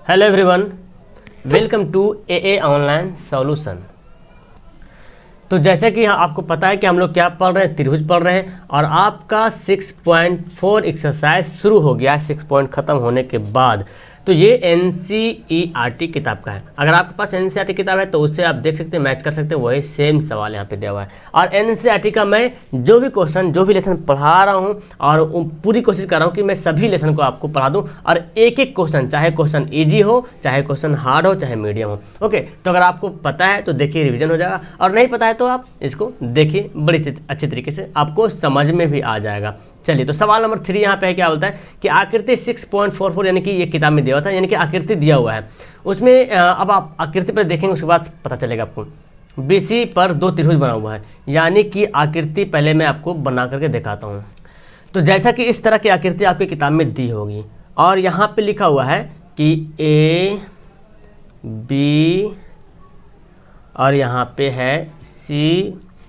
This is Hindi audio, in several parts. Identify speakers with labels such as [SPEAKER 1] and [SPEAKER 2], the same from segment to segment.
[SPEAKER 1] Hello everyone, welcome to a online solution. तो जैसे कि आपको पता है कि हम लोग क्या पढ़ रहे हैं, त्रिभुज पढ़ रहे हैं और आपका 6.4 एक्सरसाइज शुरू हो गया 6 पॉइंट ख़त्म होने के बाद। तो ये NCERT किताब का है। अगर आपके पास NCERT किताब है तो उससे आप देख सकते हैं, मैच कर सकते हैं, वही सेम सवाल यहाँ पे दिया हुआ है। और NCERT का मैं जो भी क्वेश्चन जो भी लेसन पढ़ा रहा हूँ और पूरी कोशिश कर रहा हूँ कि मैं सभी लेसन को आपको पढ़ा दूँ और एक एक क्वेश्चन, चाहे क्वेश्चन ईजी हो, चाहे क्वेश्चन हार्ड हो, चाहे मीडियम हो। ओके, तो अगर आपको पता है तो देखिए रिविजन हो जाएगा, और नहीं पता है तो आप इसको देखिए, बड़ी अच्छी तरीके से आपको समझ में भी आ जाएगा। चलिए, तो सवाल नंबर 3 यहाँ पे है, क्या बोलता है कि आकृति 6.44 यानी कि ये किताब में दिया हुआ था, यानी कि आकृति दिया हुआ है उसमें। अब आप आकृति पर देखेंगे, उसके बाद पता चलेगा आपको। BC पर 2 त्रिभुज बना हुआ है, यानी कि आकृति पहले मैं आपको बना करके दिखाता हूँ। तो जैसा कि इस तरह की आकृति आपकी किताब में दी होगी और यहाँ पे लिखा हुआ है कि A B और यहाँ पे है C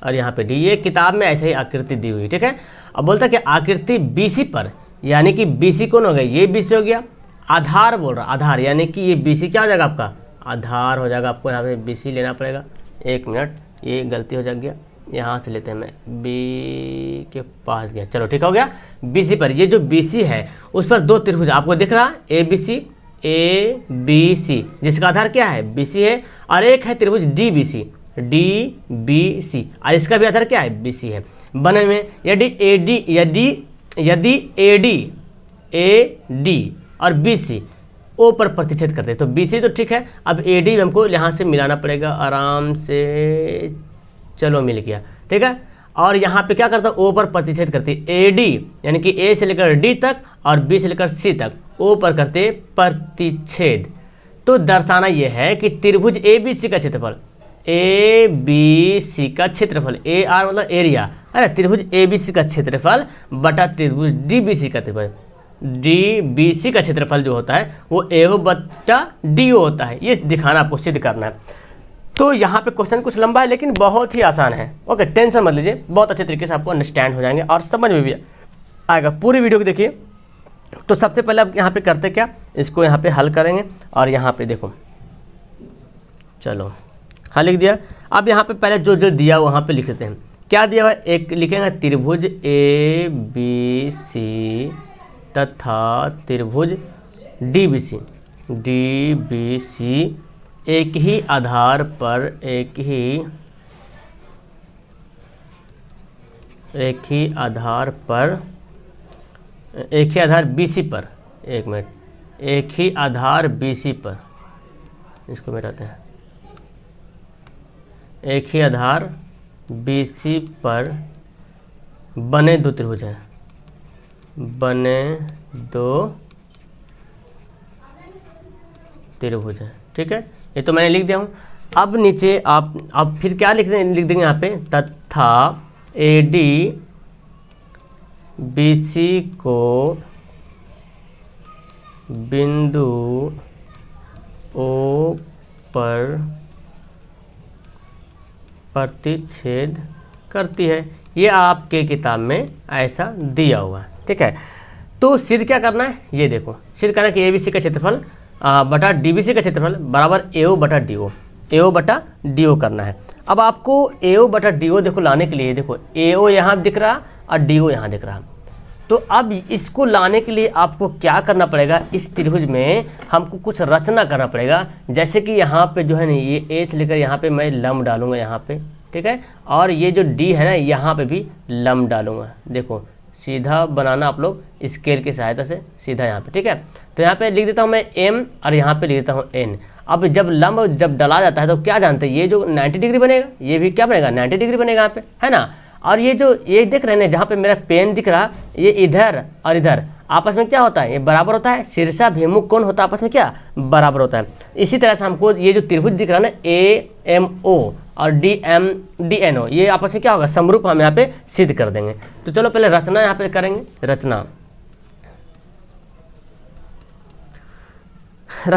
[SPEAKER 1] और यहाँ पे D। ये किताब में ऐसे ही आकृति दी हुई, ठीक है। अब बोलता है कि आकृति BC पर, यानी कि BC कौन हो गया, ये BC हो गया। आधार बोल रहा, आधार यानी कि ये BC क्या हो जाएगा, आपका आधार हो जाएगा। आपको यहाँ पे BC लेना पड़ेगा। 1 मिनट, ये गलती हो जाएगी, यहाँ से लेते हैं, मैं B के पास गया, चलो ठीक हो गया। BC पर, ये जो BC है उस पर 2 त्रिभुज आपको दिख रहा है, ABC, जिसका आधार क्या है, BC है। और एक है त्रिभुज DBC, और इसका भी आधार क्या है, BC है। बने में यदि AD और BC O पर प्रतिच्छेद करते हैं तो BC तो ठीक है, अब AD हमको यहाँ से मिलाना पड़ेगा आराम से। चलो, मिल गया, ठीक है। और यहाँ पे क्या करता है, O पर प्रतिच्छेद करती है। AD यानी कि A से लेकर D तक और B से लेकर C तक O पर करते प्रतिच्छेद। तो दर्शाना यह है कि त्रिभुज ABC का क्षेत्रफल, ABC का क्षेत्रफल, AR मतलब एरिया, अरे त्रिभुज ABC का क्षेत्रफल बटा त्रिभुज DBC का क्षेत्रफल, DBC का क्षेत्रफल जो होता है वो AO बटा DO होता है। ये दिखाना, आपको सिद्ध करना है। तो यहाँ पे क्वेश्चन कुछ लंबा है लेकिन बहुत ही आसान है। ओके, टेंशन मत लीजिए, बहुत अच्छे तरीके से आपको अंडरस्टैंड हो जाएंगे और समझ में भी आएगा। पूरी वीडियो को देखिए। तो सबसे पहले आप यहाँ पे करते क्या, इसको यहाँ पे हल करेंगे और यहाँ पे देखो, चलो हाँ लिख दिया। अब यहाँ पे पहले जो जो दिया वहाँ पे लिख लेते हैं। क्या दिया हुआ है, एक लिखेंगे त्रिभुज ABC तथा त्रिभुज DBC एक ही आधार BC पर, एक मिनट, एक ही आधार BC पर, इसको मिटाते हैं, एक ही आधार BC पर बने 2 त्रिभुज हैं, बने 2 त्रिभुज हैं, ठीक है। ये तो मैंने लिख दिया हूँ। अब नीचे आप फिर क्या लिख देंगे यहाँ पे, तथा AD BC को बिंदु O पर प्रतिच्छेद करती है। ये आपके किताब में ऐसा दिया हुआ है, ठीक है। तो सिद्ध क्या करना है, ये देखो, सिद्ध करना है कि ABC का क्षेत्रफल बटा DBC का क्षेत्रफल बराबर AO बटा DO करना है। अब आपको AO बटा DO देखो लाने के लिए, देखो AO यहाँ दिख रहा और DO यहाँ दिख रहा। तो अब इसको लाने के लिए आपको क्या करना पड़ेगा, इस त्रिभुज में हमको कुछ रचना करना पड़ेगा। जैसे कि यहाँ पे जो है ना, ये A से लेकर यहाँ पे मैं लंब डालूंगा यहाँ पे, ठीक है। और ये जो D है ना, यहाँ पे भी लंब डालूंगा। देखो, सीधा बनाना आप लोग स्केल की सहायता से, सीधा यहाँ पे, ठीक है। तो यहाँ पे लिख देता हूँ मैं M और यहाँ पे लिख देता हूँ N। अब जब लंब जब डाला जाता है तो क्या जानते हैं, ये जो 90 डिग्री बनेगा, ये भी क्या बनेगा, 90 डिग्री बनेगा यहाँ पे, है ना। और ये जो ये देख रहे हैं जहाँ पे मेरा पेन दिख रहा, ये इधर और इधर आपस में क्या होता है, ये बराबर होता है। शीर्षाभिमुख कोण होता है, आपस में क्या बराबर होता है। इसी तरह से हमको ये जो त्रिभुज दिख रहा है ना, AMO और DNO, ये आपस में क्या होगा, समरूप हम यहाँ पे सिद्ध कर देंगे। तो चलो पहले रचना यहाँ पे करेंगे। रचना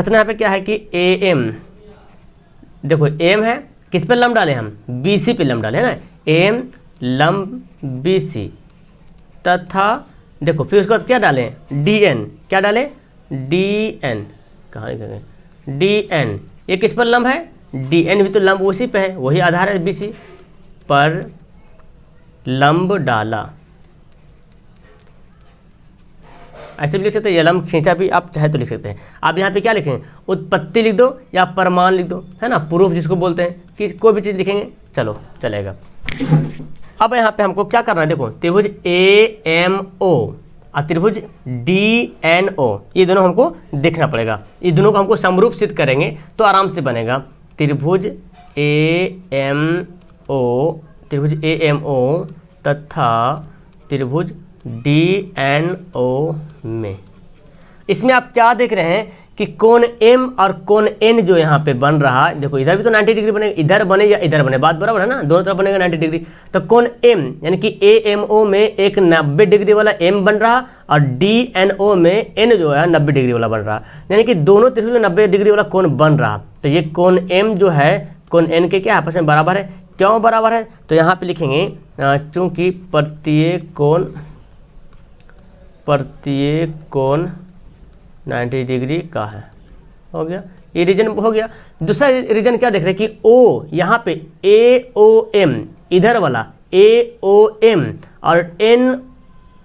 [SPEAKER 1] यहाँ पे क्या है कि AM, देखो AM है, किस पे लंब डाले हम, BC पे लंब डाले, है ना। AM लंब BC तथा देखो फिर उसके बाद क्या डालें, DN, क्या डालें, DN, कहाँ लिखेंगे, डी एन, ये किस पर लंब है? डी एन भी तो लंब उसी पे है, वही आधार है बी सी पर लंब डाला। ऐसे भी लिख सकते हैं, यह लंब खींचा भी आप चाहे तो लिख सकते हैं। आप यहाँ पे क्या लिखेंगे? उत्पत्ति लिख दो या प्रमाण लिख दो, है ना, प्रूफ जिसको बोलते हैं, कि कोई भी चीज़ लिखेंगे चलो चलेगा। अब यहाँ पे हमको क्या करना है, देखो त्रिभुज ए एम ओ और त्रिभुज डी एन ओ, ये दोनों हमको देखना पड़ेगा। ये दोनों को हमको समरूप सिद्ध करेंगे तो आराम से बनेगा। त्रिभुज ए एम ओ तथा त्रिभुज डी एन ओ में, इसमें आप क्या देख रहे हैं कि कोण M और कोण N जो यहाँ पे बन रहा है, देखो इधर भी तो 90 डिग्री बनेगा, इधर बने या इधर बने, बात बराबर है ना, दोनों तरफ बनेगा 90 डिग्री। तो कोण M यानी कि AMO में एक 90 डिग्री वाला M बन रहा और DNO में N जो है 90 डिग्री वाला बन रहा, यानी कि दोनों त्रिभुज में 90 डिग्री वाला कोण बन रहा। तो ये कोण M जो है कोण N के क्या आपस में बराबर है। क्यों बराबर है? तो यहाँ पे लिखेंगे चूँकि प्रत्येक कोण 90 डिग्री का है। हो गया, ये रीजन हो गया। दूसरा रीजन क्या देख रहे हैं कि O यहाँ पे AOM इधर वाला AOM और N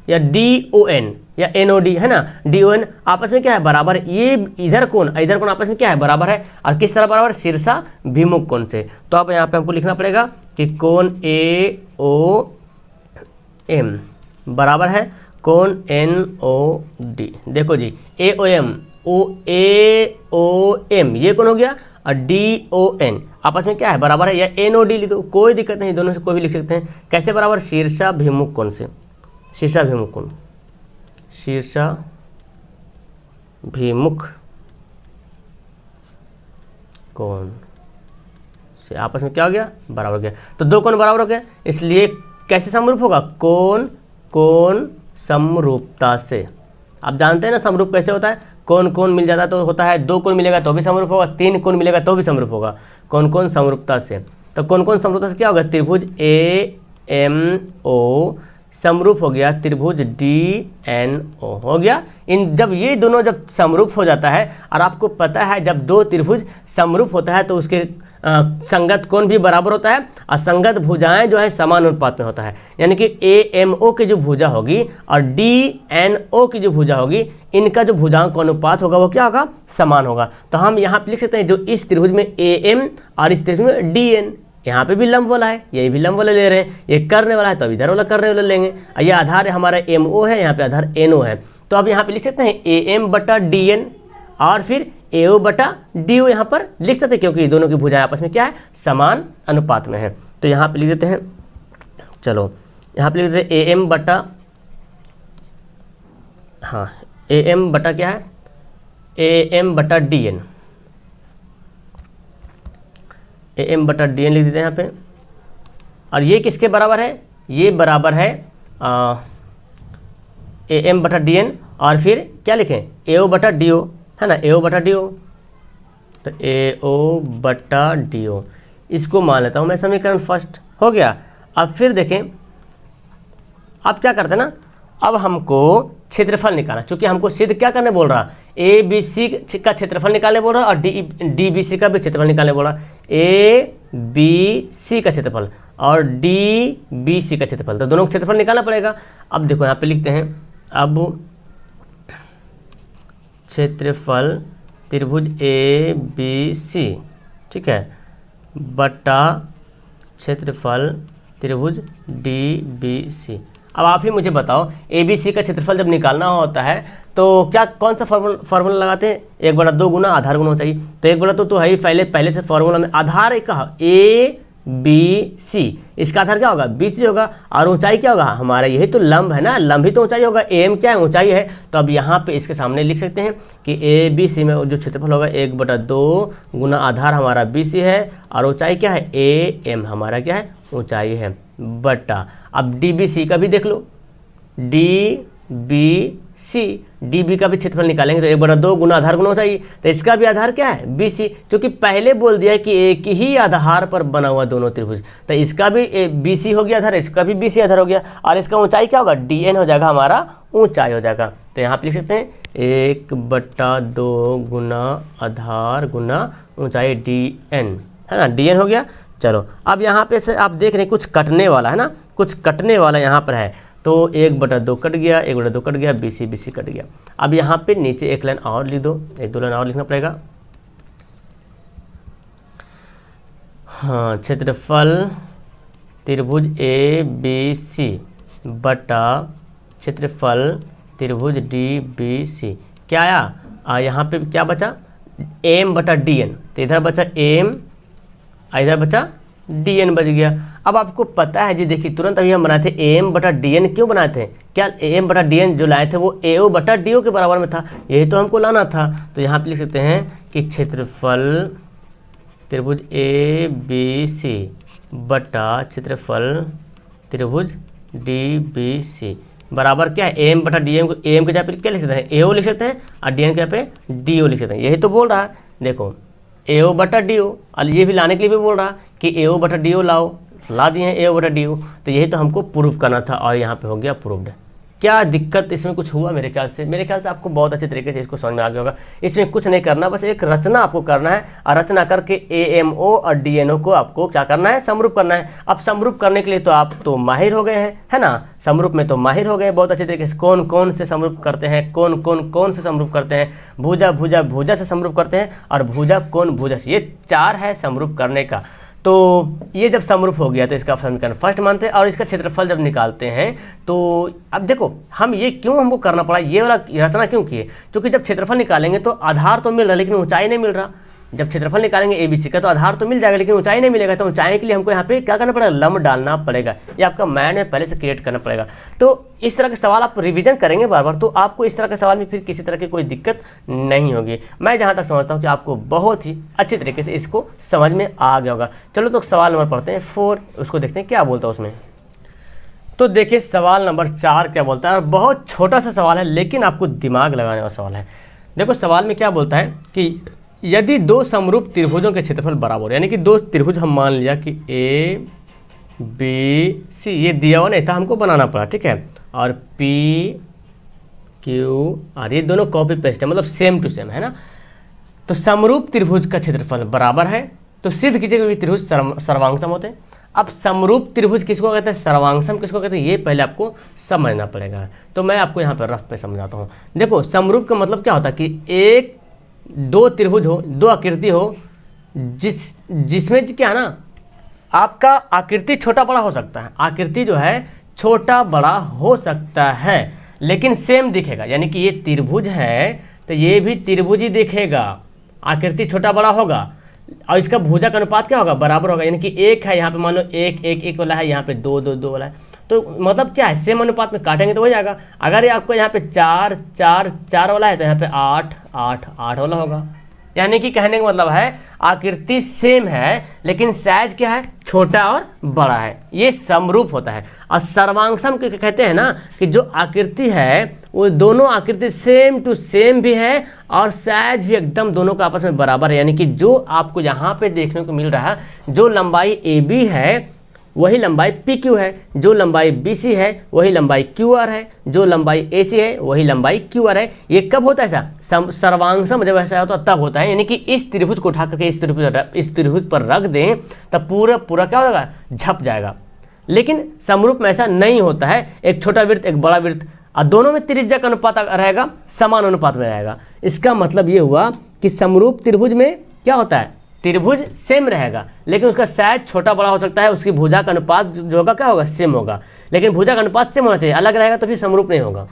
[SPEAKER 1] या DON या NOD है ना, DON आपस में क्या है? बराबर। ये इधर कोण आपस में क्या है? बराबर है। और किस तरह बराबर? शीर्षा भिमुख कोण से। तो अब यहाँ पे हमको लिखना पड़ेगा कि कोण AOM बराबर है कोण NOD। देखो जी AOM ये कौन हो गया और DON आपस में क्या है? बराबर है, या NOD लिख दो, कोई दिक्कत नहीं, दोनों से कोई भी लिख सकते हैं। कैसे बराबर? शीर्षाभिमुख कोण से। शीर्षाभिमुख कोण से आपस में क्या हो गया? बराबर हो गया। तो दो कोण बराबर हो गया, इसलिए कैसे समरूप होगा? कोण समरूपता से। आप जानते हैं ना समरूप कैसे होता है? कोण मिल जाता तो होता है, दो कोण मिलेगा तो भी समरूप होगा, तीन कोण मिलेगा तो भी समरूप होगा। कोण समरूपता से। तो कोण समरूपता से क्या होगा? त्रिभुज AMO समरूप हो गया त्रिभुज DNO हो गया। जब ये दोनों जब समरूप हो जाता है, और आपको पता है जब दो त्रिभुज समरूप होता है तो उसके संगत कोण भी बराबर होता है और संगत भुजाएं जो है समान अनुपात में होता है। यानी कि AMO की जो भुजा होगी और DNO की जो भुजा होगी, इनका जो भुजाओं का अनुपात होगा वो क्या होगा? समान होगा। तो हम यहाँ पे लिख सकते हैं जो इस त्रिभुज में AM और इस त्रिभुज में DN, यहाँ पे भी लंब वाला है, यही भी लंब वाला ले रहे हैं, ये करने वाला है तो अब इधर वाला करने वाला लेंगे। और ये आधार है हमारा MO है, यहाँ पे आधार NO है। तो अब यहाँ पे लिख सकते हैं AM बटा DN और फिर AO बटा DO यहाँ पर लिख सकते हैं, क्योंकि दोनों की भुजाएं आपस में क्या है? समान अनुपात में है। तो यहाँ पे लिख देते हैं, चलो यहाँ पे लिख देते हैं AM बटा, हाँ AM बटा क्या है? AM बटा DN, AM बटा DN लिख देते हैं यहाँ पे। और ये किसके बराबर है? ये बराबर है AM बटा DN और फिर क्या लिखें? AO बटा DO है ना, AO बटा DO। तो AO बटा DO इसको मान लेता हूँ मैं समीकरण फर्स्ट। हो गया। अब फिर देखें, अब क्या करते हैं ना, अब हमको क्षेत्रफल निकालना, क्योंकि हमको सिद्ध क्या करने बोल रहा? ABC का क्षेत्रफल निकालने बोल रहा और DBC का भी क्षेत्रफल निकालने बोल रहा। ABC का क्षेत्रफल और DBC का क्षेत्रफल, तो दोनों का क्षेत्रफल निकालना पड़ेगा। अब देखो यहाँ पे लिखते हैं, अब क्षेत्रफल त्रिभुज ABC, ठीक है, बटा क्षेत्रफल त्रिभुज DBC। अब आप ही मुझे बताओ, ABC का क्षेत्रफल जब निकालना होता है तो क्या कौन सा फार्मूला लगाते हैं? 1/2 गुना आधार गुना चाहिए। तो 1/2 तो है ही पहले से फार्मूला में। आधार एक कहा ABC, इसका आधार क्या होगा? BC होगा। और ऊंचाई क्या होगा? हमारा यही तो लंब है ना, लंब ही तो ऊंचाई होगा। AM क्या है? ऊंचाई है। तो अब यहाँ पे इसके सामने लिख सकते हैं कि ABC में जो क्षेत्रफल होगा 1/2 गुना आधार हमारा BC है और ऊंचाई क्या है? AM हमारा क्या है? ऊंचाई है, बटा। अब DBC का भी देख लो, DB का भी क्षेत्रफल निकालेंगे तो 1/2 गुना आधार गुना ऊंचाई, तो इसका भी आधार क्या है? BC, क्योंकि पहले बोल दिया कि एक ही आधार पर बना हुआ दोनों त्रिभुज, तो इसका भी BC हो गया आधार, इसका भी BC आधार हो गया। और इसका ऊंचाई क्या होगा? DN हो जाएगा, हमारा ऊंचाई हो जाएगा। तो यहाँ पे लिख सकते हैं 1/2 गुना आधार गुना ऊंचाई dn, है ना, dn हो गया। चलो अब यहाँ पे से आप देख रहे हैं कुछ कटने वाला है ना, कुछ कटने वाला यहाँ पर है, तो 1/2 कट गया, 1/2 कट गया, BC BC कट गया। अब यहाँ पे नीचे एक लाइन और लिख दो, एक दो लाइन और लिखना पड़ेगा। हाँ, क्षेत्रफल त्रिभुज ABC बटा क्षेत्रफल त्रिभुज DBC क्या आया, यहाँ पे क्या बचा, m/dn, तो इधर बचा m, इधर बचा dn बच गया। अब आपको पता है जी, देखिए तुरंत अभी हम बनाए थे m/dn, क्यों बनाए थे, क्या m/dn जो लाए थे वो AO/DO के बराबर में था, यही तो हमको लाना था। तो यहाँ पे लिख सकते हैं कि क्षेत्रफल त्रिभुज ABC बटा क्षेत्रफल त्रिभुज DBC बराबर क्या है, m/dn को am के जगह पे क्या लिख सकते हैं, AO लिख सकते हैं, और dn के जगह पे DO लिख सकते हैं। यही तो बोल रहा है, देखो AO/DO, और ये भी लाने के लिए भी बोल रहा कि AO/DO लाओ, ला दिए हैं AO/DO। तो यही तो हमको प्रूफ करना था, और यहाँ पे हो गया प्रूव्ड। क्या दिक्कत इसमें कुछ हुआ, मेरे ख्याल से आपको बहुत अच्छे तरीके से इसको समझ में आ गया होगा। इसमें कुछ नहीं करना, बस एक रचना आपको करना है, और रचना करके AMO और DNO को आपको क्या करना है, समरूप करना है। अब समरूप करने के लिए तो आप तो माहिर हो गए हैं, है ना, समरूप में तो माहिर हो गए बहुत अच्छे तरीके से। कौन कौन से समरूप करते हैं, कौन से समरूप करते हैं, भुजा भुजा भुजा से समरूप करते हैं, और भुजा कौन भुजा से, ये 4 है समरूप करने का। तो ये जब समरूप हो गया तो इसका समीकरण फर्स्ट मानते हैं, और इसका क्षेत्रफल जब निकालते हैं तो अब देखो हम ये क्यों हमको करना पड़ा, ये वाला रचना क्यों किए, क्योंकि जब क्षेत्रफल निकालेंगे तो आधार तो मिल रहा लेकिन ऊंचाई नहीं मिल रहा। जब क्षेत्रफल निकालेंगे ABC का तो आधार तो मिल जाएगा लेकिन ऊंचाई नहीं मिलेगा, तो ऊंचाई के लिए हमको यहाँ पे क्या करना पड़ेगा, लंब डालना पड़ेगा। ये आपका माइंड में पहले से क्रिएट करना पड़ेगा। तो इस तरह के सवाल आप रिवीजन करेंगे बार बार, तो आपको इस तरह के सवाल में फिर किसी तरह की कोई दिक्कत नहीं होगी। मैं जहाँ तक समझता हूँ कि आपको बहुत ही अच्छे तरीके से इसको समझ में आ गया होगा। चलो तो सवाल नंबर पढ़ते हैं 4, उसको देखते हैं क्या बोलता है उसमें। तो देखिए सवाल नंबर 4 क्या बोलता है, बहुत छोटा सा सवाल है लेकिन आपको दिमाग लगाने वाला सवाल है। देखो सवाल में क्या बोलता है कि यदि 2 समरूप त्रिभुजों के क्षेत्रफल बराबर, यानी कि 2 त्रिभुज हम मान लिया कि ABC, ये दिया हुआ नहीं था, हमको बनाना पड़ा, ठीक है, और PQR, ये दोनों कॉपी पेस्ट है, मतलब सेम टू सेम है ना। तो समरूप त्रिभुज का क्षेत्रफल बराबर है, तो सिद्ध कीजिएगा कि त्रिभुज सर्वांगसम होते हैं। अब समरूप त्रिभुज किसको कहते हैं, सर्वांगसम किसको कहते हैं, ये पहले आपको समझना पड़ेगा। तो मैं आपको यहाँ पर रफ पे समझाता हूँ। देखो समरूप का मतलब क्या होता है कि 2 त्रिभुज हो, 2 आकृति हो, जिसमें क्या है ना, आपका आकृति छोटा बड़ा हो सकता है, आकृति जो है छोटा बड़ा हो सकता है लेकिन सेम दिखेगा। यानी कि ये त्रिभुज है तो ये भी त्रिभुज ही दिखेगा, आकृति छोटा बड़ा होगा, और इसका भुजा का अनुपात क्या होगा, बराबर होगा। यानी कि 1 है, यहाँ पे मान लो 1 1 1 वाला है, यहाँ पे 2 2 2 वाला है, तो मतलब क्या है, सेम अनुपात में काटेंगे तो हो जाएगा। अगर ये आपको यहाँ पे 4 4 4 वाला है तो यहाँ पे 8 8 8 वाला होगा। यानी कि कहने का मतलब है आकृति सेम है लेकिन साइज क्या है, छोटा और बड़ा है, ये समरूप होता है। और सर्वांगसम कहते हैं ना कि जो आकृति है वो दोनों आकृति सेम टू सेम भी है और साइज भी एकदम दोनों का आपस में बराबर है। यानी कि जो आपको यहाँ पे देखने को मिल रहा है, जो लंबाई AB है वही लंबाई PQ है, जो लंबाई BC है वही लंबाई QR है, जो लंबाई AC है वही लंबाई QR है। ये कब होता है ऐसा, सर्वांगसम जब ऐसा होता है तब होता है। यानी कि इस त्रिभुज को उठा करके इस त्रिभुज पर रख दें तब पूरा क्या होगा, झप जाएगा। लेकिन समरूप में ऐसा नहीं होता है, एक छोटा वृत्त एक बड़ा वृत्त, और दोनों में त्रिज्या का अनुपात रहेगा, समान अनुपात में रहेगा। इसका मतलब ये हुआ कि समरूप त्रिभुज में क्या होता है, त्रिभुज सेम रहेगा लेकिन उसका साइज छोटा बड़ा हो सकता है, उसकी भुजा का अनुपात जो होगा क्या होगा, सेम होगा। लेकिन भुजा का अनुपात सेम होना चाहिए, अलग रहेगा तो फिर समरूप नहीं होगा।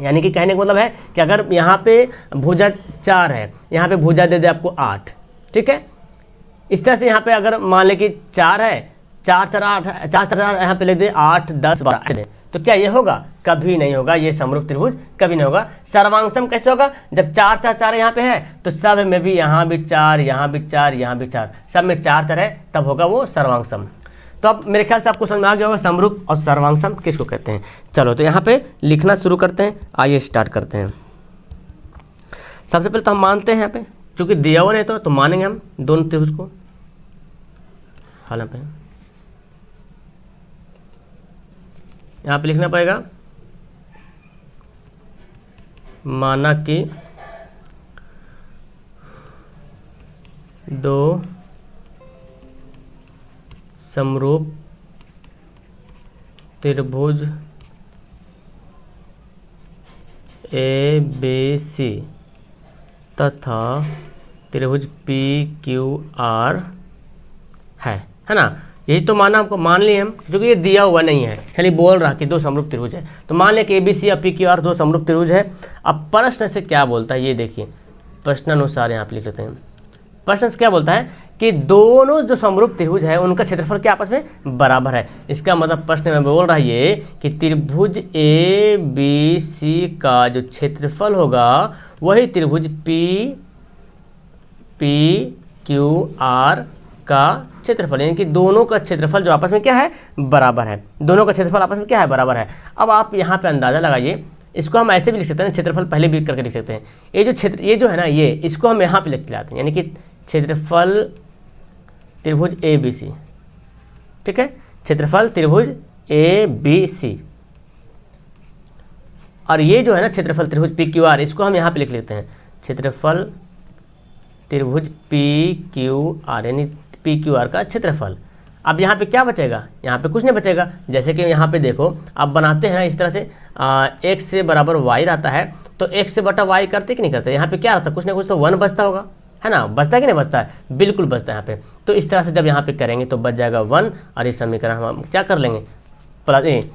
[SPEAKER 1] यानी कि कहने का मतलब है कि अगर यहाँ पे भुजा 4 है, यहाँ पे भुजा दे दे आपको 8, ठीक है। इस तरह से यहाँ पे अगर मान ले कि 4 है, 4 4 8, 4 4 यहाँ पे लिख दे 8 10 12, तो क्या ये होगा, कभी नहीं होगा, ये समरूप त्रिभुज कभी नहीं होगा। सर्वांगसम कैसे होगा, जब 4 4 4 यहाँ पे है तो सब में भी, यहाँ भी 4 यहाँ भी 4 यहाँ भी 4, सब में 4 4 है, तब होगा वो सर्वांगसम। तो अब मेरे ख्याल से आपको समझ में आ गया होगा समरूप और सर्वांगसम किसको कहते हैं। चलो तो यहाँ पे लिखना शुरू करते हैं, आइए स्टार्ट करते हैं। सबसे पहले तो हम मानते हैं यहाँ पे, चूँकि दिया हुआ नहीं तो मानेंगे हम दोनों त्रिभुज को। हालांकि यहाँ पे लिखना पड़ेगा माना कि दो समरूप त्रिभुज ए बी सी तथा त्रिभुज पी क्यू आर है ना। यही तो माना हमको, मान लिए हम, क्योंकि ये दिया हुआ नहीं है, खाली बोल रहा कि दो समरूप त्रिभुज है, तो मान लिया कि ए बी सी या पी क्यू आर दो समरूप त्रिभुज है। अब प्रश्न से क्या बोलता है ये देखिए, प्रश्नानुसार यहाँ पे लिख लेते हैं। प्रश्न से क्या बोलता है कि दोनों जो समरूप त्रिभुज है उनका क्षेत्रफल क्या आपस में बराबर है। इसका मतलब प्रश्न में बोल रहा है ये कि त्रिभुज ए बी सी का जो क्षेत्रफल होगा वही त्रिभुज पी क्यू आर का क्षेत्रफल, यानी कि दोनों का क्षेत्रफल जो आपस में क्या है बराबर है। दोनों का क्षेत्रफल आपस में क्या है बराबर है। अब आप यहाँ पे अंदाज़ा लगाइए, इसको हम ऐसे भी लिख सकते हैं, क्षेत्रफल पहले भी करके लिख सकते हैं। ये जो क्षेत्र, ये जो है ना, ये इसको हम यहाँ पे लिख लाते हैं, यानी कि क्षेत्रफल त्रिभुज ए बी सी, ठीक है, क्षेत्रफल त्रिभुज ए बी सी, और ये जो है ना क्षेत्रफल त्रिभुज पी क्यू आर, इसको हम यहाँ पे लिख लेते हैं क्षेत्रफल त्रिभुज पी क्यू आर, यानी पी क्यू आर का क्षेत्रफल। अब यहाँ पे क्या बचेगा, यहाँ पे कुछ नहीं बचेगा। जैसे कि यहाँ पे देखो आप बनाते हैं ना इस तरह से, x से बराबर y रहता है, तो x से बटा y करते कि नहीं करते, यहाँ पे क्या रहता है, कुछ ना कुछ तो 1 बचता होगा, है ना, बचता है कि नहीं बचता है, बिल्कुल बचता है यहाँ पे। तो इस तरह से जब यहाँ पे करेंगे तो बच जाएगा 1, और ये समीकरण हम क्या कर लेंगे,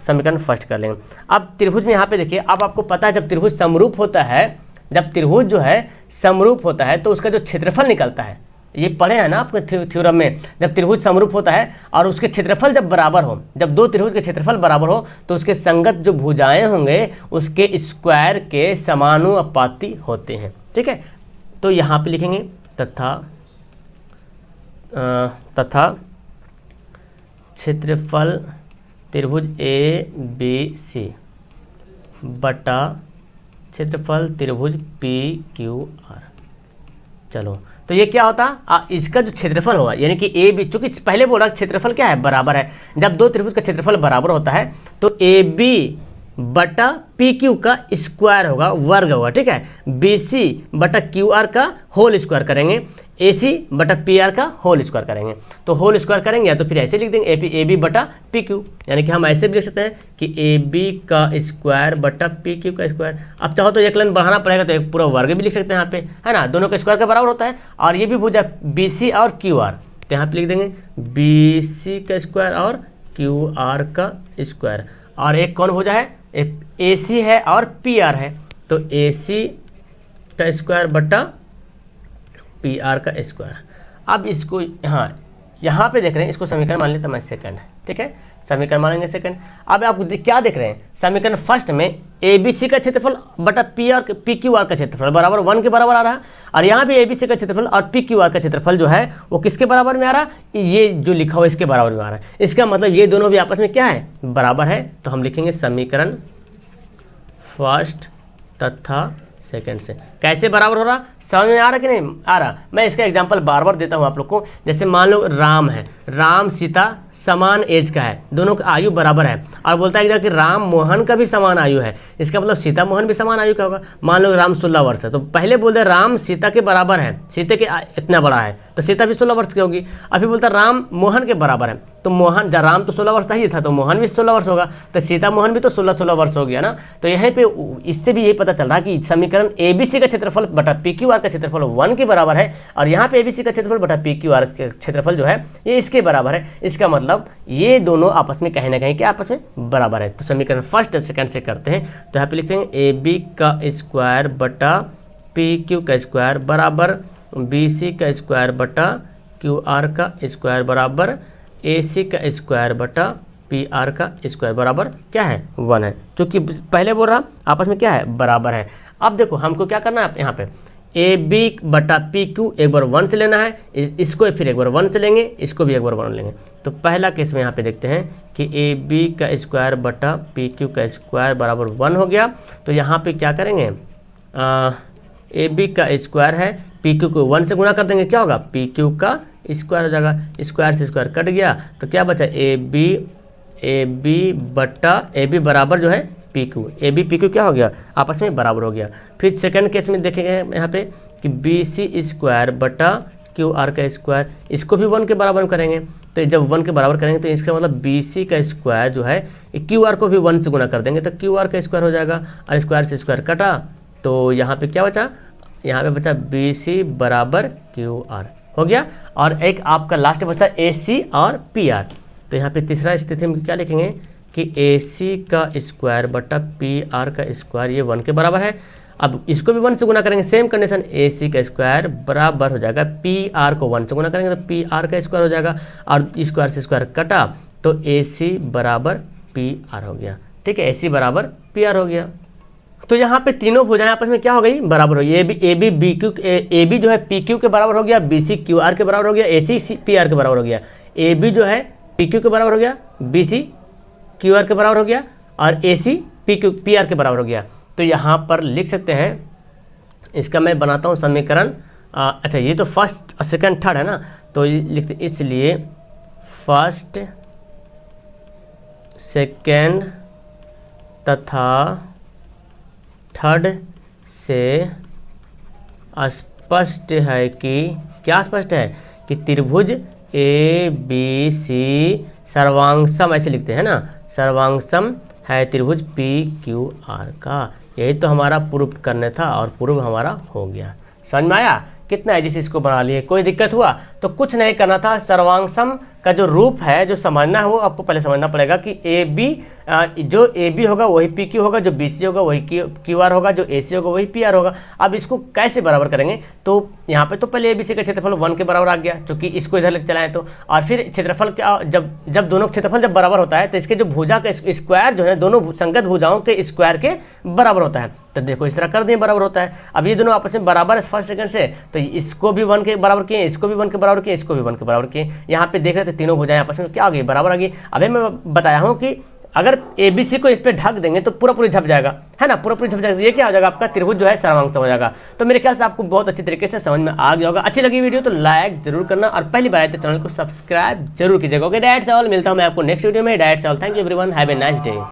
[SPEAKER 1] समीकरण फर्स्ट कर लेंगे। अब त्रिभुज में यहाँ पे देखिए, अब आपको पता है जब त्रिभुज समरूप होता है, जब त्रिभुज जो है समरूप होता है तो उसका जो क्षेत्रफल निकलता है, ये पढ़े हैं ना आपके थ्योरम में, जब त्रिभुज समरूप होता है और उसके क्षेत्रफल जब बराबर हो, जब दो त्रिभुज के क्षेत्रफल बराबर हो तो उसके संगत जो भुजाएं होंगे उसके स्क्वायर के समानुपाती होते हैं, ठीक है। तो यहाँ पे लिखेंगे तथा क्षेत्रफल त्रिभुज ए बी सी बटा क्षेत्रफल त्रिभुज पी क्यू आर। चलो, तो ये क्या होता है, इसका जो क्षेत्रफल होगा, यानी कि ए बी, चूंकि पहले बोला क्षेत्रफल क्या है बराबर है, जब दो त्रिभुज का क्षेत्रफल बराबर होता है तो ए बी बटा पी क्यू का स्क्वायर होगा, वर्ग होगा, ठीक है। बी सी बटा क्यू आर का होल स्क्वायर करेंगे, ए सी बटा पी आर का होल स्क्वायर करेंगे। तो होल स्क्वायर करेंगे या तो फिर ऐसे लिख देंगे ए बी बटा पी क्यू, यानी कि हम ऐसे भी लिख सकते हैं कि ए बी का स्क्वायर बटा पी क्यू का स्क्वायर। अब चाहो तो एक लाइन बढ़ाना पड़ेगा तो एक पूरा वर्ग भी लिख सकते हैं यहाँ पे, है ना, दोनों का स्क्वायर का बराबर होता है। और ये भी भुजा बी सी और क्यू आर, तो यहाँ पे लिख देंगे बी सी का स्क्वायर और क्यू आर का स्क्वायर। और एक कौन भुजा है, एक ए सी है और पी आर है, तो ए सी का स्क्वायर बटा पी आर का स्क्वायर। अब इसको यहाँ पे देख रहे हैं, इसको समीकरण मान लेते हैं सेकंड, ठीक है, समीकरण मानेंगे सेकंड। अब आप क्या देख रहे हैं, समीकरण फर्स्ट में ए बी सी का क्षेत्रफल बटा पी क्यू आर का क्षेत्रफल बराबर 1 के बराबर आ रहा है, और यहाँ भी ए बी सी का क्षेत्रफल और पी क्यू आर का क्षेत्रफल जो है वो किसके बराबर में आ रहा है, ये जो लिखा हुआ इसके बराबर में आ रहा है। इसका मतलब ये दोनों भी आपस में क्या है बराबर है। तो हम लिखेंगे समीकरण फर्स्ट तथा सेकंड से कैसे बराबर हो रहा, समझ में आ रहा कि नहीं आ रहा। मैं इसका एग्जांपल बार बार देता हूँ आप लोग को। जैसे मान लो राम है, राम सीता समान एज का है, दोनों का आयु बराबर है, और बोलता है कि राम मोहन का भी समान आयु है, इसका मतलब सीता मोहन भी समान आयु का होगा। मान लो राम 16 वर्ष है, तो पहले बोलते हैं राम सीता के बराबर है, सीता के इतना बड़ा है तो सीता भी 16 वर्ष की होगी। अभी बोलता है राम मोहन के बराबर है, तो मोहन जब राम तो 16 वर्ष का ही था तो मोहन भी 16 वर्ष होगा, तो सीता मोहन भी तो 16 वर्ष हो गया ना। तो यहाँ पे इससे भी यही पता चल रहा है कि समीकरण ए बी सी का क्षेत्रफल बटा पी क्यू आर का क्षेत्रफल 1 के बराबर है, और यहाँ पे ए बी सी का क्षेत्रफल बटा पी क्यू आर का क्षेत्रफल जो है ये इसके बराबर है। इसका मतलब ये दोनों आपस में कहीं ना कहीं क्या आपस में बराबर है। तो समीकरण फर्स्ट सेकंड से करते हैं, तो यहाँ पे लिखते हैं ए बी का स्क्वायर बटा पी क्यू का स्क्वायर बराबर बी सी का स्क्वायर बटा क्यू आर का स्क्वायर बराबर ए सी का स्क्वायर बटा पी आर का स्क्वायर बराबर क्या है 1 है, क्योंकि पहले बोल रहा आपस में क्या है बराबर है। अब देखो हमको क्या करना है, यहाँ पे ए बी बटा पी क्यू एक बार 1 से लेना है, इसको फिर एक बार 1 से लेंगे, इसको भी एक बार 1 लेंगे। तो पहला केस में यहाँ पे देखते हैं कि ए बी का स्क्वायर बटा पी क्यू का स्क्वायर बराबर 1 हो गया। तो यहाँ पे क्या करेंगे, ए बी का स्क्वायर है, पी क्यू को 1 से गुणा कर देंगे, क्या होगा पी क्यू का स्क्वायर हो जाएगा, स्क्वायर से स्क्वायर कट गया, तो क्या बचा ए बी बटा ए बी बराबर जो है P Q, A B P Q क्या हो गया, आपस में बराबर हो गया। फिर सेकंड केस में देखेंगे यहाँ पे कि बी सी स्क्वायर बटा क्यू आर का स्क्वायर, इसको भी 1 के बराबर करेंगे। तो जब 1 के बराबर करेंगे तो इसका मतलब बी सी का स्क्वायर जो है क्यू आर को भी 1 से गुना कर देंगे तो क्यू आर का स्क्वायर हो जाएगा, और स्क्वायर से स्क्वायर कटा तो यहाँ पे क्या बचा, यहाँ पे बचा बी सी बराबर क्यू आर हो गया। और एक आपका लास्ट बचा ए सी और पी आर। तो यहाँ पे तीसरा स्थिति में क्या लिखेंगे कि ए सी का स्क्वायर बटा पी आर का स्क्वायर ये 1 के बराबर है। अब इसको भी 1 से गुना करेंगे, सेम कंडीशन, ए सी का स्क्वायर बराबर हो जाएगा पी आर को 1 से गुना करेंगे तो पी आर का स्क्वायर हो जाएगा, और स्क्वायर से स्क्वायर कटा तो ए सी बराबर पी आर हो गया। ठीक है, ए सी बराबर पी आर हो गया। तो यहाँ पे तीनों भुजाएं आपस में क्या हो गई, बराबर हो गई। A B B Q, A B जो है पी क्यू के बराबर हो गया, बी सी क्यू आर के बराबर हो गया, ए सी पी आर के बराबर हो गया। ए बी जो है पी क्यू के बराबर हो गया, बी सी क्यू आर के बराबर हो गया, और ए सी पी आर के बराबर हो गया। तो यहाँ पर लिख सकते हैं, इसका मैं बनाता हूँ समीकरण। अच्छा, ये तो फर्स्ट सेकंड थर्ड है ना, तो लिखते, इसलिए फर्स्ट सेकंड तथा थर्ड से स्पष्ट है कि, क्या स्पष्ट है कि त्रिभुज ए बी सी सर्वांगसम, ऐसे लिखते हैं ना, सर्वांगसम है त्रिभुज पी क्यू आर का। यही तो हमारा प्रूफ करने था और प्रूफ हमारा हो गया। समझ में आया कितना है, जिसे इसको बना लिए। कोई दिक्कत हुआ तो कुछ नहीं करना था, सर्वांगसम का जो रूप है जो समझना है वो आपको पहले समझना पड़ेगा कि ए बी, जो ए बी होगा वही पी क्यू होगा, जो बी सी होगा वही क्यू आर होगा, जो ए सी होगा वही पी आर होगा। अब इसको कैसे बराबर करेंगे, तो यहाँ पे तो पहले ए बी सी का क्षेत्रफल 1 के बराबर आ गया, क्योंकि इसको इधर लेकर चलाएं तो, और फिर क्षेत्रफल क्या, जब दोनों क्षेत्रफल जब बराबर होता है तो इसके जो भुजा का स्क्वायर जो है दोनों संगत भुजाओं के स्क्वायर के बराबर होता है। तो देखो इस तरह कर दिए, बराबर होता है। अब ये दोनों आपस में बराबर है फर्स्ट सेकंड से, तो इसको भी 1 के बराबर किए, इसको भी 1 के बराबर किए, इसको भी 1 के बराबर किए। यहाँ पे देख रहे थे तीनों भुजाएं आपस में क्या आ गई, बराबर आ गई। अभी मैं बताया हूँ कि अगर ए बी सी को इस पे ढक देंगे तो पूरा झप जाएगा, है ना, पूरा झप जाएगा। ये क्या हो जाएगा, आपका त्रिभुज जो है सर्वांगसम हो जाएगा। तो मेरे ख्याल से आपको बहुत अच्छी तरीके से समझ में आ गया होगा। अच्छी लगी वीडियो तो लाइक जरूर करना, और पहली बार आए तो चैनल को सब्सक्राइब जरूर कीजिएगा। Okay, that's all. मिलता हूँ मैं आपको नेक्स्ट वीडियो में। That's all, thank you everyone, have a nice day.